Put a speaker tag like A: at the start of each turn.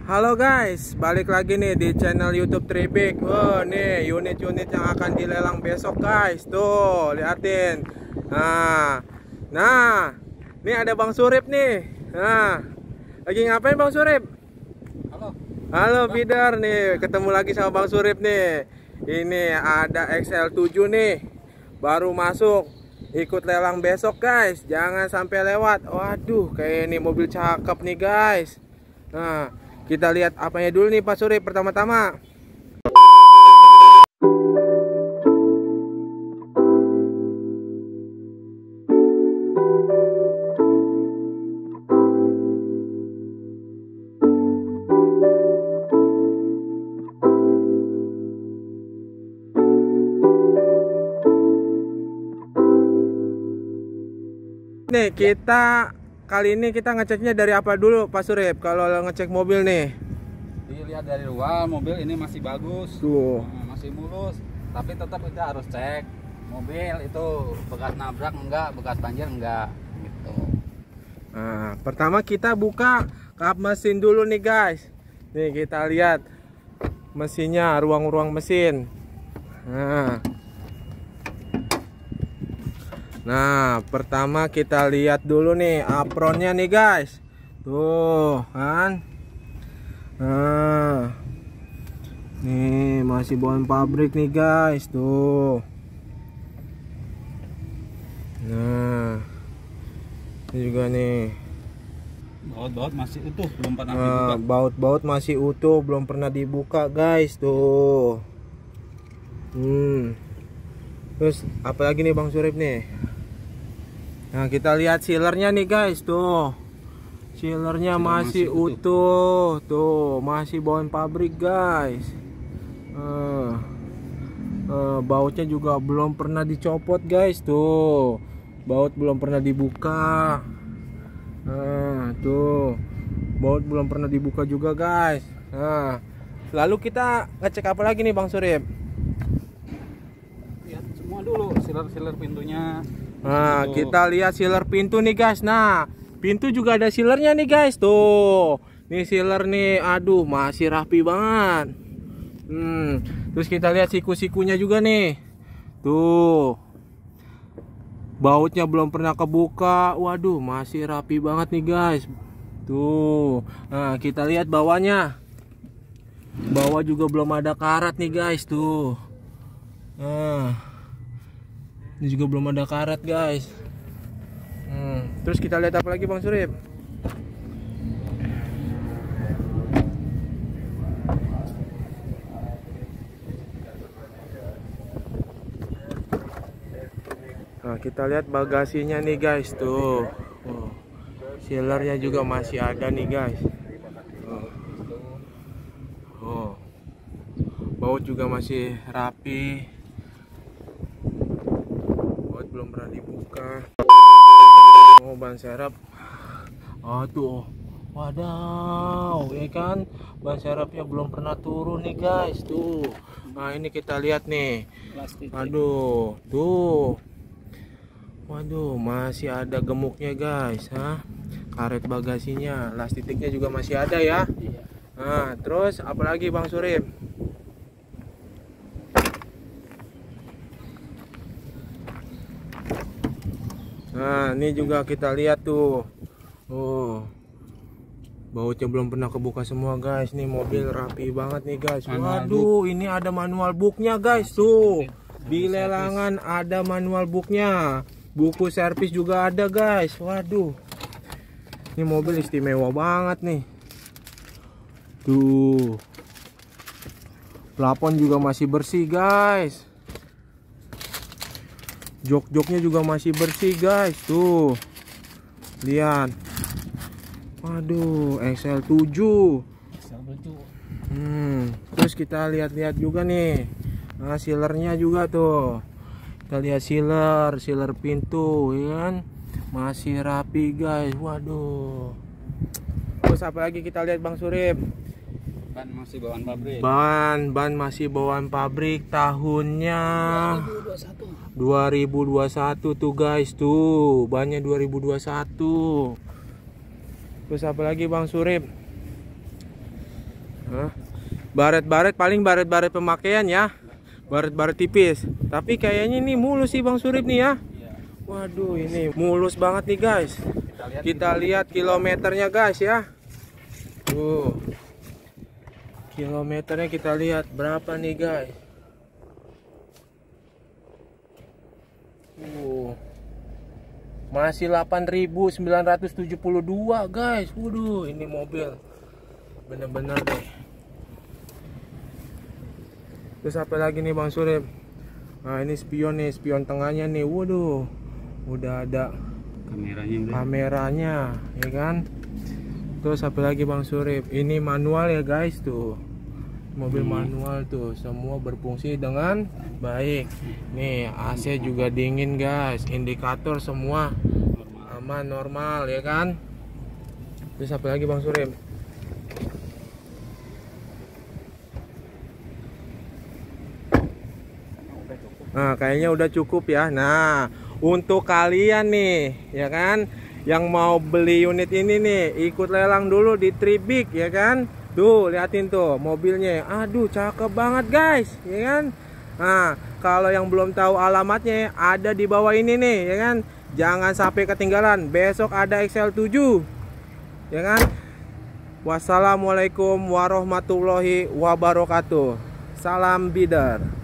A: Halo guys, balik lagi nih di channel YouTube Tripik. Nih unit-unit yang akan dilelang besok guys. Tuh, liatin. Nah, ini ada Bang Surip nih. Lagi ngapain Bang Surip? Halo Bidar nih, ketemu lagi sama Bang Surip nih. Ini ada XL7 nih, baru masuk. Ikut lelang besok guys, jangan sampai lewat. Waduh, kayak ini mobil cakep nih guys. Nah, kita lihat apanya dulu nih Pak Surip pertama-tama. Nih kali ini kita ngeceknya dari apa dulu Pak Surip kalau ngecek mobil nih?
B: Dilihat dari luar mobil ini masih bagus.
A: Tuh.
B: Masih mulus. Tapi tetap kita harus cek mobil itu bekas nabrak enggak, bekas banjir enggak gitu.
A: Nah, pertama kita buka kap mesin dulu nih guys. Nih kita lihat mesinnya, ruang-ruang mesin. Nah, pertama kita lihat dulu nih apronnya nih guys. Tuh kan. Nah, nih masih bawaan pabrik nih guys. Tuh. Nah, ini juga nih.
B: Baut-baut masih utuh, belum pernah dibuka.
A: Baut-baut masih utuh, belum pernah dibuka guys. Tuh. Terus apalagi nih Bang Surip nih? Nah, kita lihat sealernya nih guys. Tuh, sealernya masih utuh. Tuh, masih bawaan pabrik guys. Bautnya juga belum pernah dicopot guys. Tuh, baut belum pernah dibuka. Tuh, baut belum pernah dibuka juga guys. Lalu kita ngecek apa lagi nih Bang Surip?
B: Lihat semua dulu, sealer pintunya.
A: Nah, kita lihat sealer pintu nih guys. Nah, pintu juga ada sealernya nih guys. Tuh, nih sealer nih, aduh masih rapi banget. Terus kita lihat siku-sikunya juga nih. Tuh, bautnya belum pernah kebuka. Waduh, masih rapi banget nih guys. Tuh, nah kita lihat bawahnya. Bawah juga belum ada karat nih guys. Tuh, ini juga belum ada karat guys. Terus kita lihat apa lagi Bang Surip? Nah, kita lihat bagasinya nih guys. Tuh, sealernya juga masih ada nih guys. Baut juga masih rapi. Belum pernah dibuka. Ban serep. Tuh. Wadaw, ya kan? Ban serepnya belum pernah turun nih guys. Tuh. Nah, ini kita lihat nih. Aduh, tuh. Waduh, masih ada gemuknya guys, karet bagasinya, las titiknya juga masih ada ya. Nah, terus apalagi Bang Surip? Nah, ini juga kita lihat tuh. Bautnya belum pernah kebuka semua guys. Nih mobil rapi banget nih guys. Waduh, ini ada manual booknya guys. Tuh, di lelangan ada manual booknya. Buku servis juga ada guys. Waduh, ini mobil istimewa banget nih. Tuh, plafon juga masih bersih guys. Jok-joknya juga masih bersih guys. Tuh, lihat. Waduh, XL7. Terus kita lihat-lihat juga nih. Nah, sealernya juga tuh. Kita lihat sealer pintu, ya kan? Masih rapi guys. Waduh. Terus apa lagi kita lihat Bang Surip?
B: Ban masih bawaan pabrik.
A: Ban masih bawaan pabrik, tahunnya 2021 tuh guys. Tuh, bannya 2021. Terus apa lagi Bang Surip? Hah? Baret-baret paling baret-baret pemakaian ya. Baret-baret tipis. Tapi kayaknya ini mulus sih Bang Surip nih ya. Waduh, ini mulus banget nih guys. Kita lihat kilometernya guys ya. Tuh. Kilometernya kita lihat berapa nih guys. Masih 8.972 guys. Waduh, ini mobil bener-bener deh. Terus apa lagi nih Bang Surip? Nah ini spion nih, spion tengahnya nih. Waduh, udah ada kameranya ya kan. Terus apa lagi Bang Surip? Ini manual ya guys tuh. Mobil manual tuh, semua berfungsi dengan baik. Nih AC juga dingin guys, indikator semua aman normal ya kan. Terus apa lagi Bang Surip? Nah kayaknya udah cukup ya. Nah untuk kalian nih ya kan yang mau beli unit ini nih, ikut lelang dulu di Tribik ya kan. Tuh liatin tuh mobilnya. Aduh cakep banget guys ya kan. Nah kalau yang belum tahu alamatnya ada di bawah ini nih ya kan. Jangan sampai ketinggalan. Besok ada XL7 ya kan. Wassalamualaikum warahmatullahi wabarakatuh. Salam bidar.